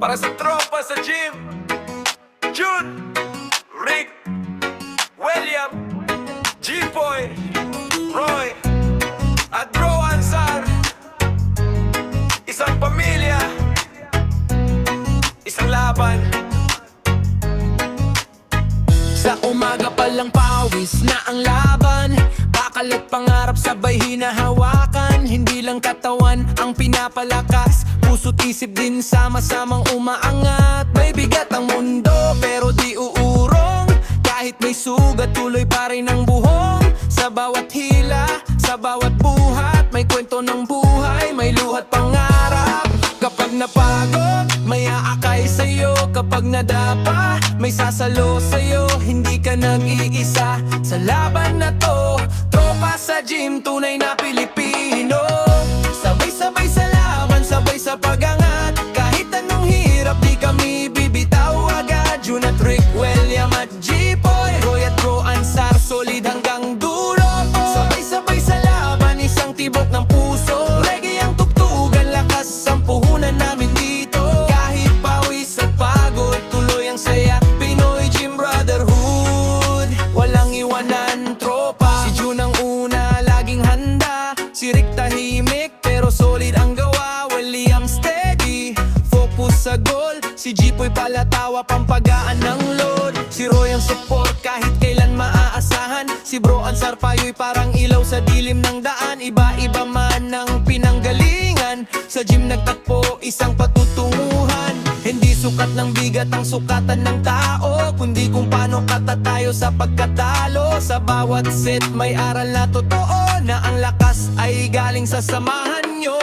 Para sa tropa sa gym, June, Rick, William, G-Boy, Roy, at Bro Ansar. Isang pamilya, isang laban. Sa umaga palang pawis na ang laban, bakal at pangarap sabay hinahawakan. Hindi lang katawan ang pinapalakas, puso't isip din sama-samang umaangat. May bigat ang mundo pero di uurong, kahit may sugat tuloy pa rin ang buhong. Sa bawat hila, sa bawat buhat, may kwento ng buhay, may luhat pangarap. Kapag napagod, may aakay sa'yo. Kapag nadapa, may sasalo sa'yo. Hindi ka nag-iisa sa laban na to. Tropa sa gym, tunay na Pilipino. Sabay-sabay sa laban, sabay sa pagangat. Kahit anong hirap, di kami bibitaw agad. June at Rick, William at G-Boy, Roy at Bro Ansar, solid hanggang dulo po. Sabay-sabay sa laban, isang tibok ng puso. Reggae ang tugtugan, lakas ang puhunan namin dito. Kahit pawis at pagod, tuloy ang saya. Pinoy Gym Brotherhood, walang iwanan tropa. Si June ang una, laging handa. Si Rick tahimik, pero solid ang gawa. William steady, focus sa goal. Si G-Boy palatawa, pampagaan ng load. Si Roy ang support, kahit kailan maaasahan. Si Bro Ansar payo'y parang ilaw sa dilim ng daan. Iba-iba man ang pinanggalingan, sa gym nagtakpo isang patutunguhan. Hindi sukat ng bigat ang sukatan ng tao, kundi kung paano katatayo sa pagkatalo. Sa bawat set may aral na totoo, na ang lakas ay galing sa samahan nyo.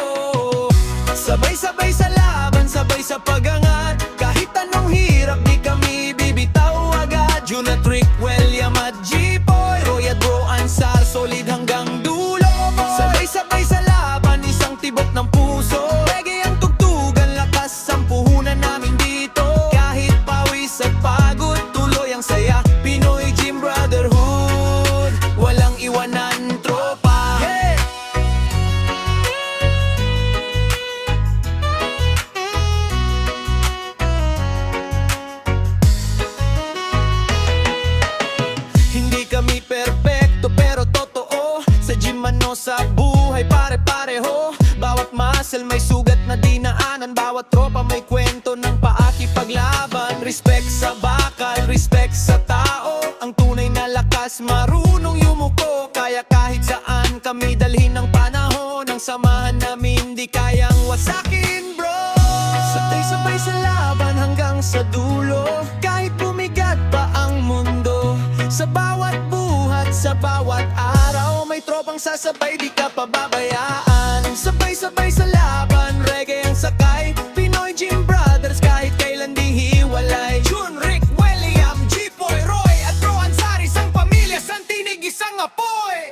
Sabay-sabay sa laban, sabay sa pagangat. Kahit anong hirap, di kami bibitaw agad. June at Rick, William at G-Boy, Roy at Bro Ansar, solid hanggang dulo po. Sabay-sabay sa laban, isang tibok ng puso. Reggae ang tugtugan, lakas ang puhunan namin dito. Kahit pawis at pagod, tuloy ang saya. Pinoy Gym Brotherhood, walang iwanan tropa. Hey! Hindi kami perpekto pero totoo. Sa gym ano sa buhay pare-pareho. Bawat muscle may sugat na dinaanan. Bawat tropa may kwento ng paakipaglaban. Respect sa bakal, respect sa tao. Ang tunay na lakas marunong yumuko. Kaya kahit saan kami dalhin ng panahon. Ang samahan namin di kayang wasakin bro. Sabay-sabay sa laban hanggang sa dulo. Kahit bumigat pa ang mundo. Sa bawat buhat, sa bawat araw, may tropang sasabay, di ka pababayaan. Sabay-sabay sa laban, reggae ang sakay. Pinoy Gym Brothers, kahit kailan di hiwalay. June, Rick, William, G-Boy, Roy at Bro Ansar, isang pamilya, isang tinig, isang apoy.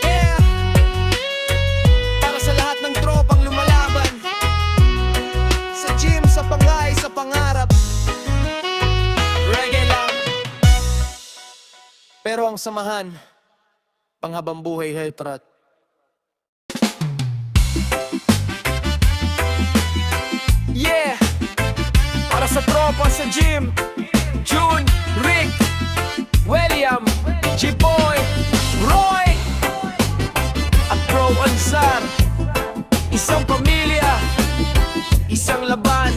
Yeah! Para sa lahat ng tropang lumalaban, sa gym, sa pangay, sa pangarap. Reggae lang, pero ang samahan, panghabang buhay, hetrat. Yeah! Para sa tropa sa gym, June, Rick, William, G-Boy, Roy at Bro Ansar, isang pamilya, isang laban.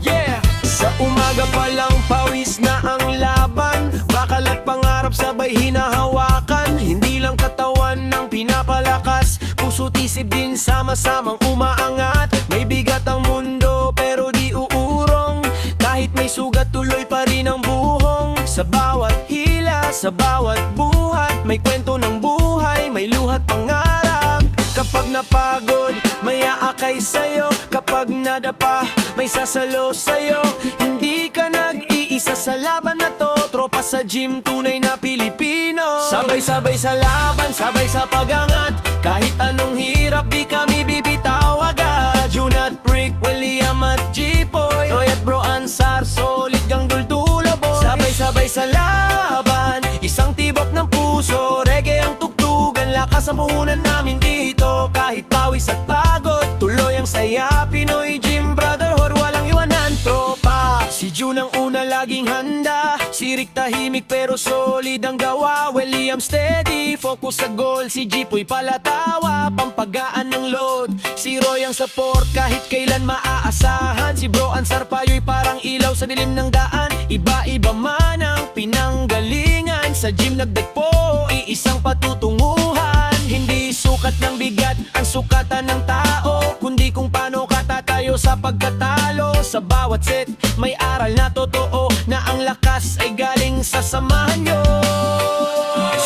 Yeah! Sa umaga pa lang pawis na ang laban, bakal at pangarap sabay hinahawakan. Hindi lang katawan ng pinapalakas, puso't isip din sama-samang umaangat. May bigat ang mundo pero di uurong, kahit may sugat tuloy pa rin ang buhong. Sa bawat hila, sa bawat buhat, may kwento ng buhay, may luhat pangarap. Kapag napagod, may aakay sa'yo. Kapag nadapa, may sasalo sa'yo. Hindi ka nag-iisa sa laban na to. Tropa sa gym, tunay na Pilipino. Sabay-sabay sa laban, sabay sa pagangat. Kahit anong hirap, di kami bibitaw agad. June at Rick, William at G-Boy, Roy at Bro Ansar, solid gang duldulo boy. Sabay-sabay sa laban, isang tibok ng puso. Reggae ang tugtugan, Malakas ang puhunan namin dito, kahit pawis at pagod. Tuloy ang saya, Pinoy Gym Brotherhood, walang iwanan tropa. Si June ang una laging handa, si Rick tahimik pero solid ang gawa. William steady, focus sa goal, si Jipoy palatawa, pampagaan ng load. Si Roy ang support kahit kailan maaasahan. Si Bro Ansar payo'y parang ilaw sa dilim ng daan. Iba-iba man ang pinanggalingan, sa gym nagdagpo, iisang patutunguhan. Hindi sukat ng bigat ang sukatan ng tao, kundi kung paano katatayo sa pagkatalo. Sa bawat set may aral na totoo, na ang lakas ay galing sa samahan nyo.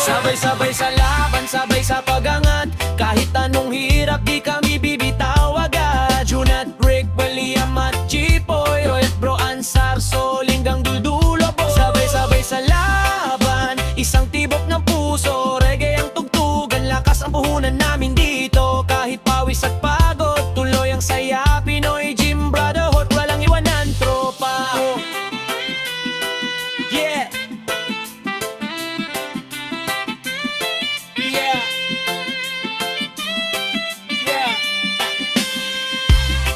Sabay-sabay sa laban, sabay sa pagangat, kahit anong hirap di kami bibitaw agad. June at Rick, William at Jipoy, Roy at Bro Ansar, solinggang duldulo po. Sabay-sabay sa laban, isang tibok ng puso, reggae ang tugtugan, lakas ang puhunan namin dito, kahit pawis at pagod. Tuloy ang saya, Pinoy Gym Brotherhood, walang iwanan tropa. Yeah. Yeah. Yeah.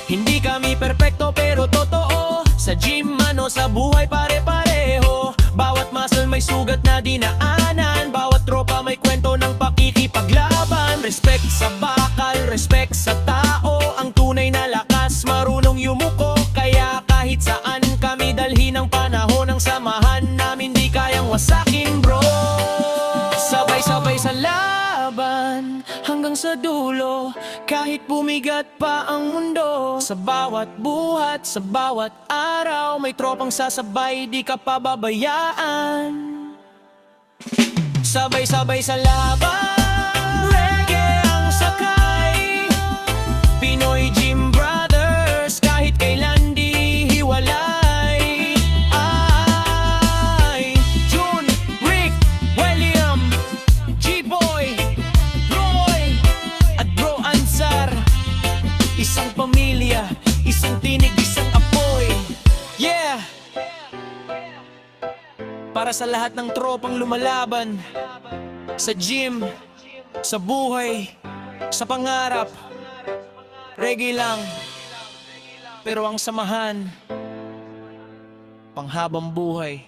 Hindi kami perpekto pero totoo, sa gym ano sa buhay pare-pareho. Bawat muscle may sugat na dinaanan, bawat tropa may kwento ng pakikipaglaban. Respect sa bakal, respect sa tao, ang tunay na lakas marunong yumuko. Kaya kahit saan kami dalhin ang panahon, ng samahan namin di kayang wasakin bro. Sabay-sabay sa laban hanggang sa dulo, kahit bumigat pa ang mundo. Sa bawat buhat, sa bawat araw, may tropang sasabay, di ka pababayaan. Sabay-sabay sa laban, reggae ang sakay, Pinoy Gym Brothers, kahit kailan di hiwalay. Ay, June, Rick, William, G-Boy, Roy, at Bro Ansar, isang pamilya, isang tinig, isang apoy. Yeah! Para sa lahat ng tropang lumalaban, sa gym, sa buhay, sa pangarap, reggae lang, pero ang samahan, panghabang buhay.